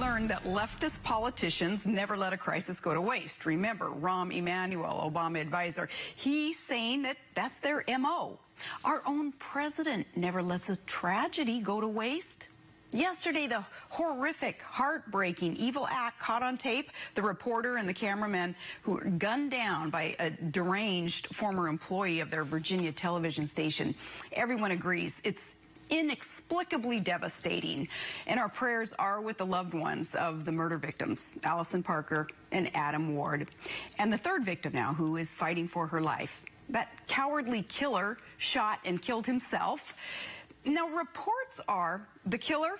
learned that leftist politicians never let a crisis go to waste. Remember, Rahm Emanuel, Obama advisor, he's saying that that's their MO. Our own president never lets a tragedy go to waste. Yesterday, the horrific, heartbreaking, evil act caught on tape, the reporter and the cameraman who were gunned down by a deranged former employee of their Virginia television station. Everyone agrees it's inexplicably devastating, and our prayers are with the loved ones of the murder victims, Allison Parker and Adam Ward. And the third victim now, who is fighting for her life. That cowardly killer shot and killed himself. Now, reports are the killer,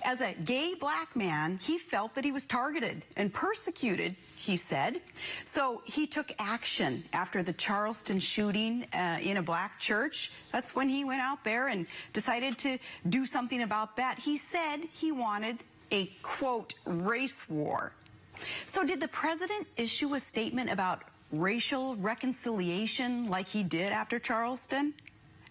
as a gay black man, he felt that he was targeted and persecuted, he said. So he took action after the Charleston shooting in a black church. That's when he went out there and decided to do something about that. He said he wanted a, quote, race war. So did the president issue a statement about racial reconciliation like he did after Charleston?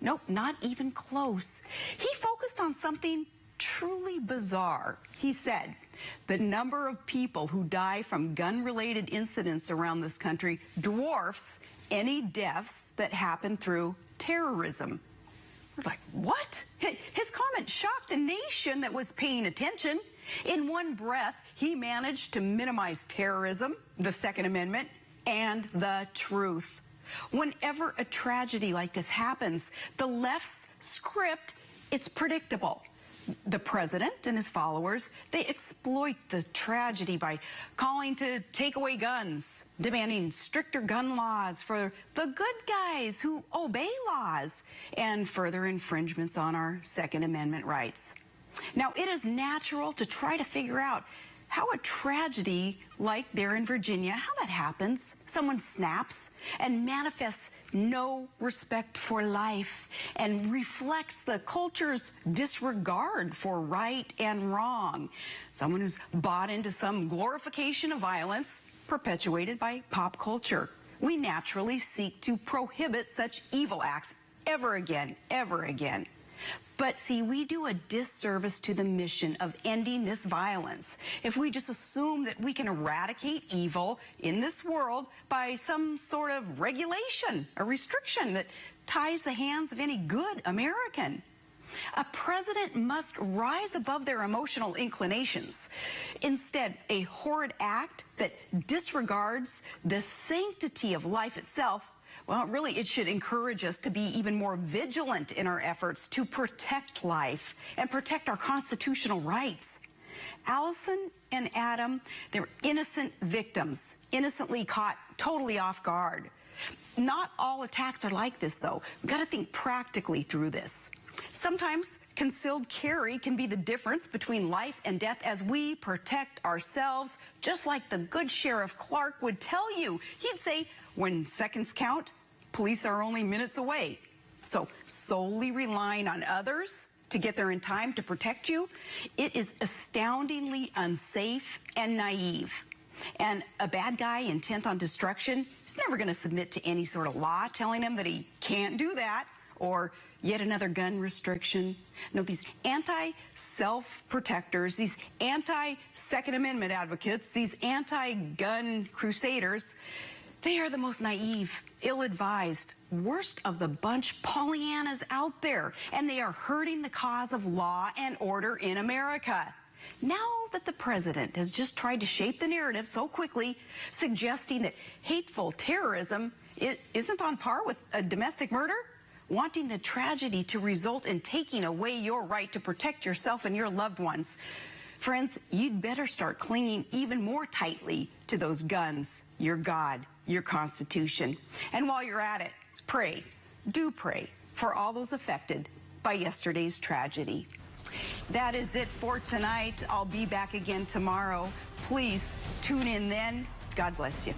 Nope, not even close. He focused on something truly bizarre. He said, the number of people who die from gun-related incidents around this country dwarfs any deaths that happen through terrorism. We're like, what? His comment shocked a nation that was paying attention. In one breath, he managed to minimize terrorism, the Second Amendment, and the truth. Whenever a tragedy like this happens, the left's script, it's predictable. The president and his followers, they exploit the tragedy by calling to take away guns, demanding stricter gun laws for the good guys who obey laws, and further infringements on our Second Amendment rights. Now, it is natural to try to figure out how a tragedy like there in Virginia, how that happens. Someone snaps and manifests no respect for life and reflects the culture's disregard for right and wrong. Someone who's bought into some glorification of violence perpetuated by pop culture. We naturally seek to prohibit such evil acts ever again, ever again. But see, we do a disservice to the mission of ending this violence if we just assume that we can eradicate evil in this world by some sort of regulation, a restriction that ties the hands of any good American. A president must rise above their emotional inclinations. Instead, a horrid act that disregards the sanctity of life itself, well, really, it should encourage us to be even more vigilant in our efforts to protect life and protect our constitutional rights. Allison and Adam, they're innocent victims, innocently caught totally off guard. Not all attacks are like this, though. We've got to think practically through this. Sometimes concealed carry can be the difference between life and death as we protect ourselves, just like the good Sheriff Clark would tell you. He'd say, when seconds count, police are only minutes away. So solely relying on others to get there in time to protect you, it is astoundingly unsafe and naive. And a bad guy intent on destruction is never going to submit to any sort of law telling him that he can't do that, or yet another gun restriction. No, these anti-self-protectors, these anti-Second Amendment advocates, these anti-gun crusaders, they are the most naive, ill-advised, worst of the bunch Pollyannas out there, and they are hurting the cause of law and order in America. Now that the president has just tried to shape the narrative so quickly, suggesting that hateful terrorism isn't on par with a domestic murder, wanting the tragedy to result in taking away your right to protect yourself and your loved ones, friends, you'd better start clinging even more tightly to those guns, your God, your Constitution. And while you're at it, pray, do pray for all those affected by yesterday's tragedy. That is it for tonight. I'll be back again tomorrow. Please tune in then. God bless you.